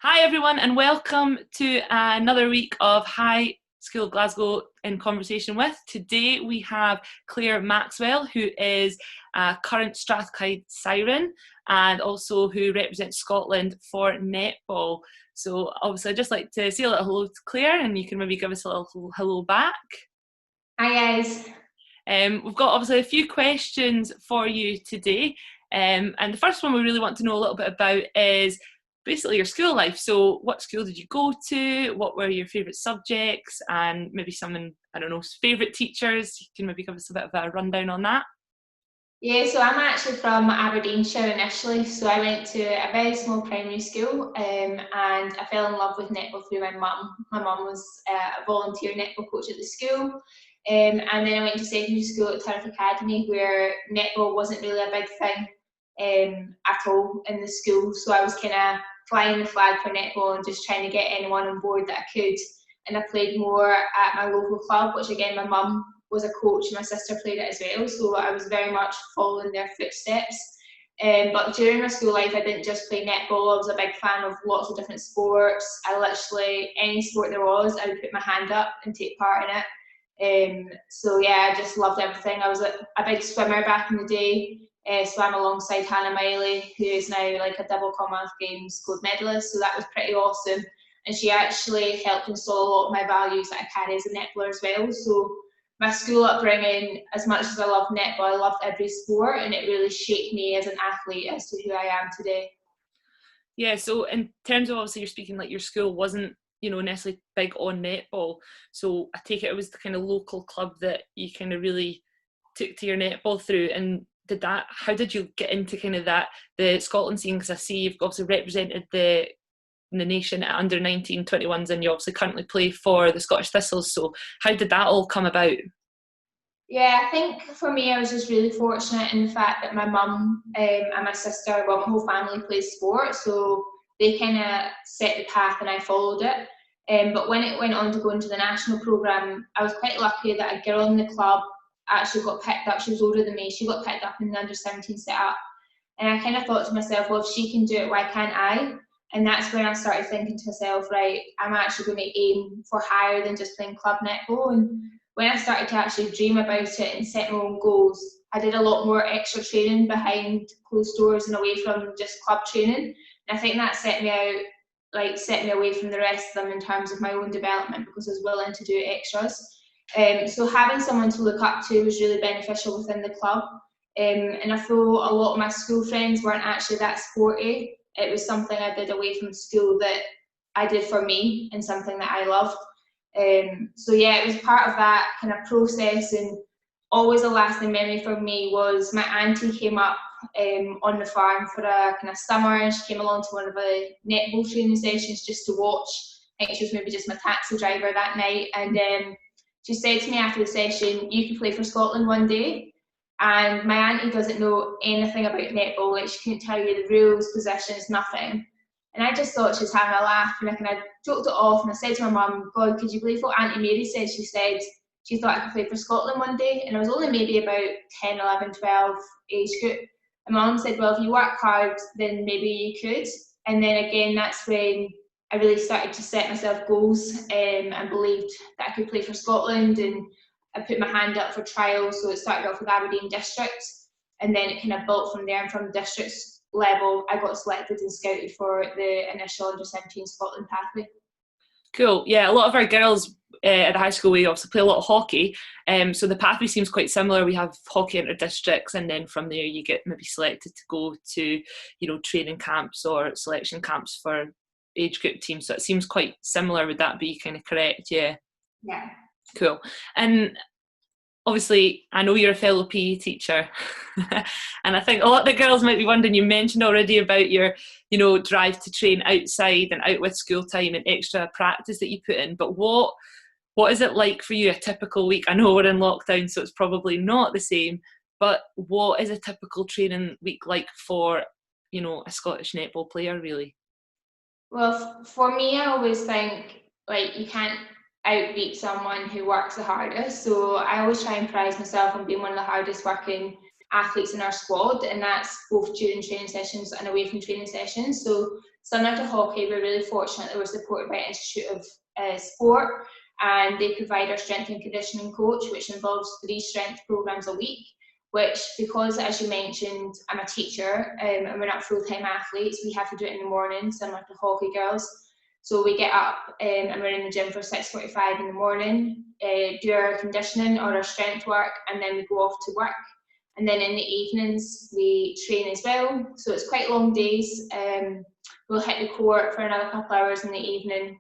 Hi everyone and welcome to another week of High School of Glasgow in conversation with. Today we have Claire Maxwell, who is a current Strathclyde Siren and also who represents Scotland for netball. So obviously I'd just like to say a little hello to Claire and you can maybe give us a little hello back. Hi guys. We've got obviously a few questions for you today, and the first one we really want to know a little bit about is basically your school life. So what school did you go to, what were your favourite subjects, and maybe some, I don't know, favourite teachers. You can maybe give us a bit of a rundown on that. Yeah, so I'm actually from Aberdeenshire initially, so I went to a very small primary school and I fell in love with netball through my mum. My mum was a volunteer netball coach at the school, and then I went to secondary school at Turf Academy where netball wasn't really a big thing at all in the school, so I was kind of flying the flag for netball and just trying to get anyone on board that I could, and I played more at my local club, which again my mum was a coach and my sister played it as well, so I was very much following their footsteps. But during my school life I didn't just play netball, I was a big fan of lots of different sports. I literally, any sport there was, I would put my hand up and take part in it. So yeah, I just loved everything. I was a big swimmer back in the day, swam alongside Hannah Miley, who is now like a double Commonwealth Games gold medalist, so that was pretty awesome. And she actually helped install a lot of my values that I carry as a netballer as well. So my school upbringing, as much as I loved netball, I loved every sport, and it really shaped me as an athlete as to who I am today. Yeah, so in terms of obviously you're speaking like your school wasn't, necessarily big on netball. So I take it was the kind of local club that you kind of really took to your netball through. And how did you get into kind of the Scotland scene? Because I see you've obviously represented the nation at under 19 21s and you obviously currently play for the Scottish Thistles, so how did that all come about? Yeah, I think for me I was just really fortunate in the fact that my mum and my sister, well, my whole family plays sport, so they kind of set the path and I followed it. But when it went on to go into the national programme, I was quite lucky that a girl in the club actually got picked up. She was older than me. She got picked up in the under 17 setup, and I kind of thought to myself, well, if she can do it, why can't I? And that's when I started thinking to myself, right, I'm actually going to aim for higher than just playing club netball. And when I started to actually dream about it and set my own goals, I did a lot more extra training behind closed doors and away from just club training. And I think that set me out, like set me away from the rest of them in terms of my own development, because I was willing to do extras. So having someone to look up to was really beneficial within the club. And I feel a lot of my school friends weren't actually that sporty. It was something I did away from school that I did for me and something that I loved. So yeah, it was part of that kind of process, and always a lasting memory for me was my auntie came up on the farm for a kind of summer, and she came along to one of the netball training sessions just to watch. I think she was maybe just my taxi driver that night, and she said to me after the session, "You can play for Scotland one day." And my auntie doesn't know anything about netball, like she couldn't tell you the rules, positions, nothing. And I just thought she was having a laugh, and I kind of joked it off, and I said to my mum, "God, could you believe what Auntie Mary said?" She said she thought I could play for Scotland one day, and I was only maybe about 10, 11, 12 age group. And my mum said, "Well, if you work hard, then maybe you could." And then again, that's when I really started to set myself goals, and believed that I could play for Scotland, and I put my hand up for trials. So it started off with Aberdeen District, and then it kind of built from there. And from district level, I got selected and scouted for the initial under 17 Scotland pathway. Cool. Yeah, a lot of our girls at the high school, we also play a lot of hockey. So the pathway seems quite similar. We have hockey inter districts, and then from there you get maybe selected to go to, training camps or selection camps for age group teams. So it seems quite similar. Would that be kind of correct? Yeah. Yeah. Cool. And obviously, I know you're a fellow PE teacher, and I think a lot of the girls might be wondering, you mentioned already about your, drive to train outside and out with school time and extra practice that you put in, but what is it like for you, a typical week? I know we're in lockdown, so it's probably not the same, but what is a typical training week like for, a Scottish netball player, really? Well, for me, I always think like you can't outbeat someone who works the hardest. So I always try and prize myself on being one of the hardest working athletes in our squad, and that's both during training sessions and away from training sessions. So similar to hockey, we're really fortunate that we're supported by Institute of Sport, and they provide our strength and conditioning coach, which involves 3 strength programs a week, which, because as you mentioned, I'm a teacher and we're not full-time athletes, we have to do it in the morning, similar to hockey girls. So we get up and we're in the gym for 6:45 in the morning, do our conditioning or our strength work, and then we go off to work. And then in the evenings we train as well. So it's quite long days. We'll hit the court for another couple hours in the evening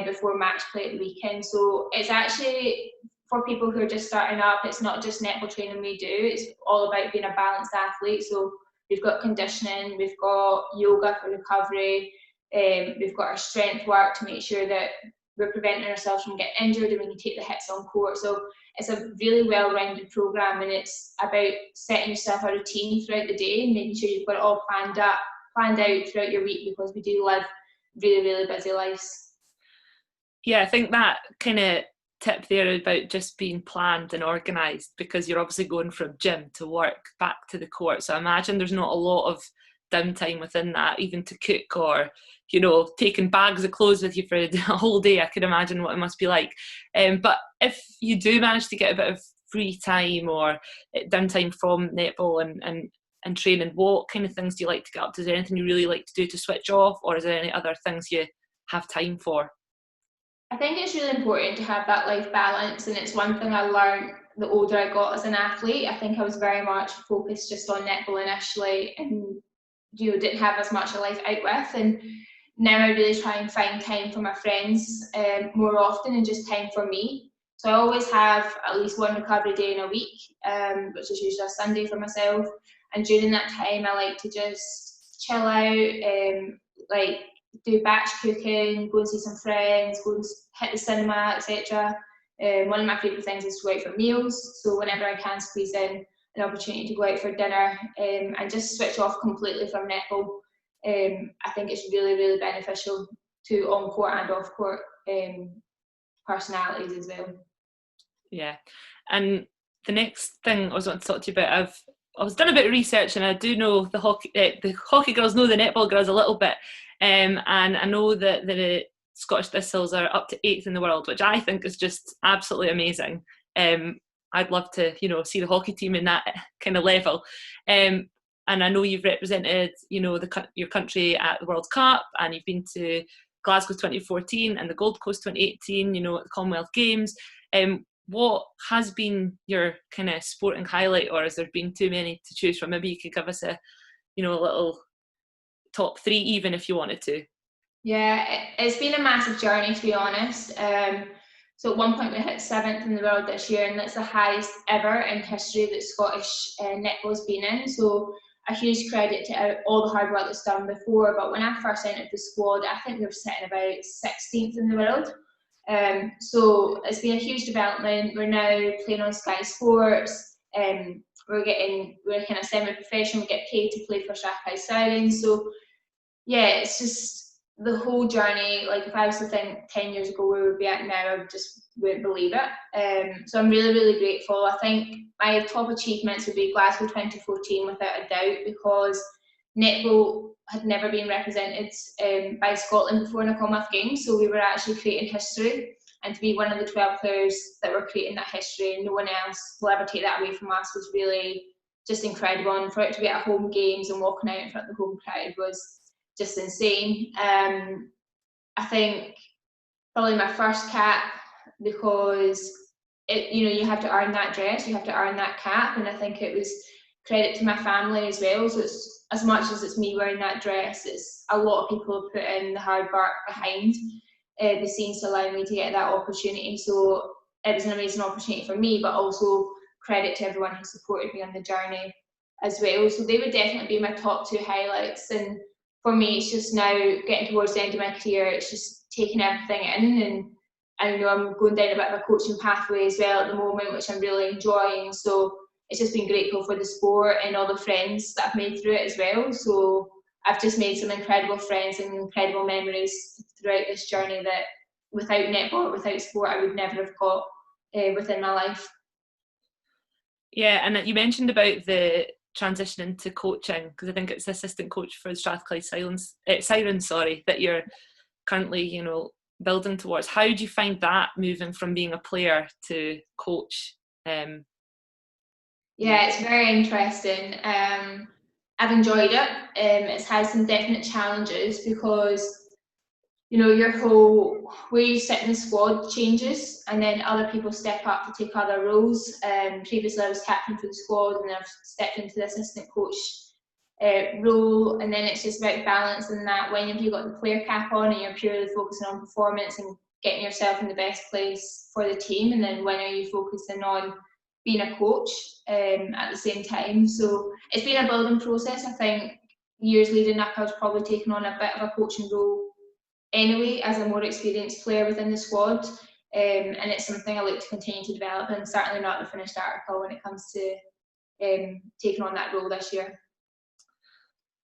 before match play at the weekend. So it's actually, for people who are just starting up, it's not just netball training we do, it's all about being a balanced athlete. So we've got conditioning, we've got yoga for recovery, we've got our strength work to make sure that we're preventing ourselves from getting injured and we can take the hits on court. So it's a really well-rounded programme, and it's about setting yourself a routine throughout the day and making sure you've got it all planned out throughout your week, because we do live really, really busy lives. Yeah, I think that kind of tip there about just being planned and organised, because you're obviously going from gym to work back to the court. So I imagine there's not a lot of downtime within that, even to cook or, you know, taking bags of clothes with you for a whole day. I can imagine what it must be like. But if you do manage to get a bit of free time or downtime from netball and training, what kind of things do you like to get up to? Is there anything you really like to do to switch off, or is there any other things you have time for? I think it's really important to have that life balance, and it's one thing I learned the older I got as an athlete. I think I was very much focused just on netball initially, and didn't have as much a life out with, and now I really try and find time for my friends more often, and just time for me. So I always have at least one recovery day in a week, which is usually a Sunday for myself, and during that time I like to just chill out, like do batch cooking, go and see some friends, go and hit the cinema, etc. One of my favourite things is to go out for meals, so whenever I can squeeze in an opportunity to go out for dinner and just switch off completely from netball, I think it's really, really beneficial to on-court and off-court personalities as well. Yeah, and the next thing I was wanting to talk to you about, I was done a bit of research, and I do know the hockey girls know the netball girls a little bit, and I know that the Scottish Thistles are up to 8th in the world, which I think is just absolutely amazing. I'd love to, see the hockey team in that kind of level. And I know you've represented, your country at the World Cup, and you've been to Glasgow 2014 and the Gold Coast 2018, at the Commonwealth Games. What has been your kind of sporting highlight, or has there been too many to choose from? Maybe you could give us a little top 3 even if you wanted to. Yeah, it's been a massive journey, to be honest. So at one point we hit 7th in the world this year, and that's the highest ever in history that Scottish netball's been in. So a huge credit to all the hard work that's done before. But when I first entered the squad, I think we were sitting about 16th in the world. So it's been a huge development. We're now playing on Sky Sports. We're kind of semi-professional. We get paid to play for Strathclyde Sirens. So yeah, it's just the whole journey. Like if I was to think 10 years ago where we'd be at now, I just wouldn't believe it. So I'm really, really grateful. I think my top achievements would be Glasgow 2014 without a doubt, because netball had never been represented by Scotland before in a Commonwealth Games, so we were actually creating history, and to be one of the 12 players that were creating that history and no one else will ever take that away from us was really just incredible. And for it to be at home games and walking out in front of the home crowd was just insane. I think probably my first cap, because you have to earn that dress, you have to earn that cap, and I think it was credit to my family as well. So it's, as much as it's me wearing that dress, it's a lot of people have put in the hard work behind the scenes to allow me to get that opportunity. So it was an amazing opportunity for me, but also credit to everyone who supported me on the journey as well. So they would definitely be my top 2 highlights. And for me, it's just now getting towards the end of my career, it's just taking everything in, and I know I'm going down a bit of a coaching pathway as well at the moment, which I'm really enjoying. So it's just been grateful for the sport and all the friends that I've made through it as well. So I've just made some incredible friends and incredible memories throughout this journey that without netball, without sport, I would never have got within my life. Yeah, and you mentioned about the transition into coaching? Because I think it's assistant coach for Strathclyde Sirens, that you're currently, you know, building towards. How do you find that moving from being a player to coach? Yeah, it's very interesting. I've enjoyed it. It's had some definite challenges because, you know, your whole where you sit in the squad changes, and then other people step up to take other roles. Previously I was captain for the squad, and I've stepped into the assistant coach role, and then it's just about balancing that. When have you got the player cap on and you're purely focusing on performance and getting yourself in the best place for the team, and then when are you focusing on being a coach at the same time? So it's been a building process. I think years leading up I was probably taking on a bit of a coaching role anyway as a more experienced player within the squad, and it's something I look to continue to develop, and certainly not the finished article when it comes to taking on that role this year.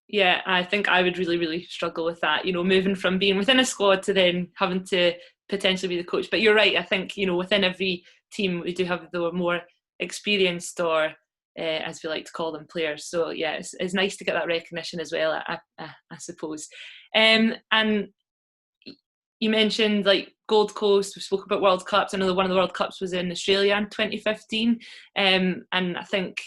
Yeah, I think I would really, really struggle with that, you know, moving from being within a squad to then having to potentially be the coach. But you're right, I think, you know, within every team we do have the more experienced, or as we like to call them, players. So yeah, it's nice to get that recognition as well, I suppose. And you mentioned like Gold Coast, we spoke about World Cups. I know that one of the World Cups was in Australia in 2015, and I think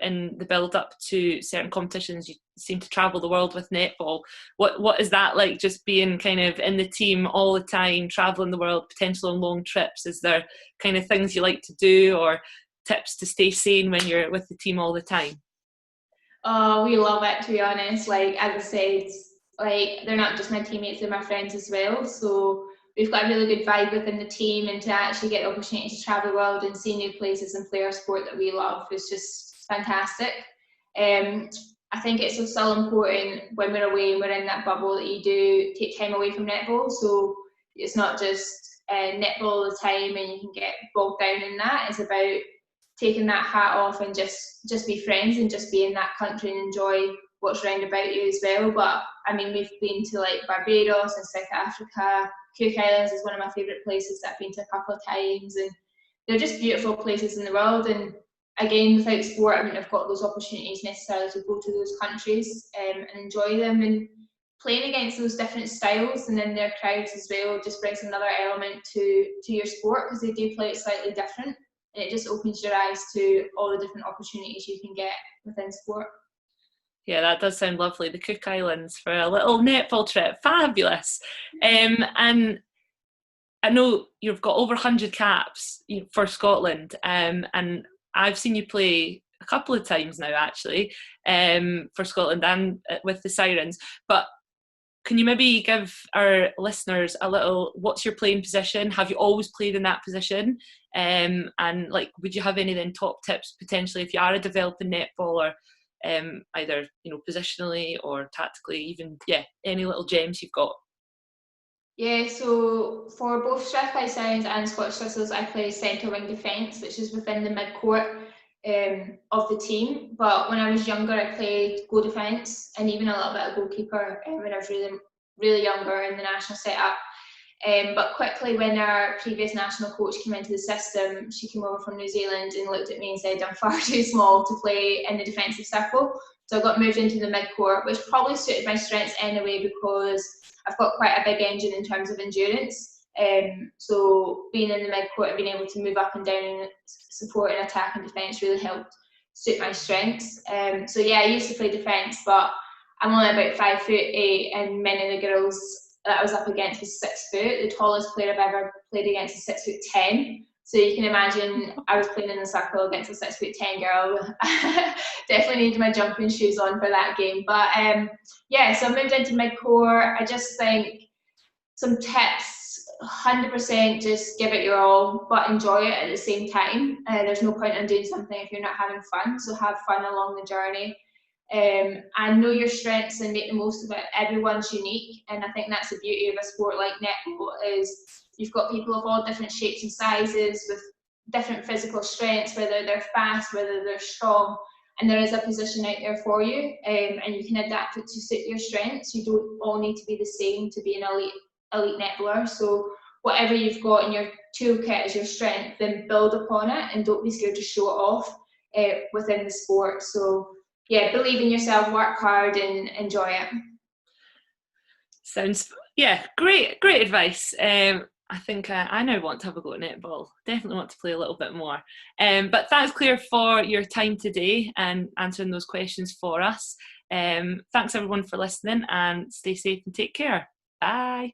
in the build up to certain competitions you seem to travel the world with netball. What is that like, just being kind of in the team all the time, traveling the world, potentially on long trips? Is there kind of things you like to do, or tips to stay sane when you're with the team all the time? Oh, we love it, to be honest. Like, as I said, like, they're not just my teammates, they're my friends as well. So we've got a really good vibe within the team, and to actually get the opportunity to travel the world and see new places and play our sport that we love is just fantastic. I think it's so important when we're away and we're in that bubble that you do take time away from netball. So it's not just netball all the time and you can get bogged down in that. It's about taking that hat off and just be friends and just be in that country and enjoy what's around about you as well. But I mean, we've been to like Barbados and South Africa. Cook Islands is one of my favourite places that I've been to a couple of times, and they're just beautiful places in the world. And again, without sport, I wouldn't have got those opportunities necessarily to go to those countries and enjoy them. And playing against those different styles and then their crowds as well just brings another element to your sport, because they do play it slightly different, and it just opens your eyes to all the different opportunities you can get within sport. Yeah, that does sound lovely. The Cook Islands for a little netball trip, fabulous. And I know you've got over 100 caps for Scotland, and I've seen you play a couple of times now, actually, for Scotland and with the Sirens. But can you maybe give our listeners a little, what's your playing position? Have you always played in that position? And like, would you have any then top tips potentially if you are a developing netballer, either, you know, positionally or tactically, even, yeah, any little gems you've got? Yeah, so for both Strathclyde Sirens and Scottish Thistles, I play centre wing defence, which is within the mid-court of the team. But when I was younger, I played goal defence and even a little bit of goalkeeper when I was really, really younger in the national setup. But quickly, when our previous national coach came into the system, she came over from New Zealand and looked at me and said, I'm far too small to play in the defensive circle. So I got moved into the mid-court, which probably suited my strengths anyway, because I've got quite a big engine in terms of endurance. So being in the mid-court and being able to move up and down and support and attack and defence really helped suit my strengths. So yeah, I used to play defence, but I'm only about 5'8", and many of the girls that I was up against was 6 foot. The tallest player I've ever played against is 6'10". So you can imagine I was playing in the circle against a 6'10" girl. Definitely needed my jumping shoes on for that game. But yeah, so I moved into mid-court. I just think some tips, 100% just give it your all, but enjoy it at the same time. There's no point in doing something if you're not having fun, so have fun along the journey. And know your strengths and make the most of it. Everyone's unique, and I think that's the beauty of a sport like netball, is you've got people of all different shapes and sizes with different physical strengths, whether they're fast, whether they're strong, and there is a position out there for you, and you can adapt it to suit your strengths. You don't all need to be the same to be an elite netballer. So whatever you've got in your toolkit as your strength, then build upon it and don't be scared to show it off within the sport. So yeah, believe in yourself, work hard, and enjoy it. Sounds, yeah, great advice. I think I now want to have a go at netball. Definitely want to play a little bit more. But thanks, Claire, for your time today and answering those questions for us. Thanks everyone for listening, and stay safe and take care. Bye.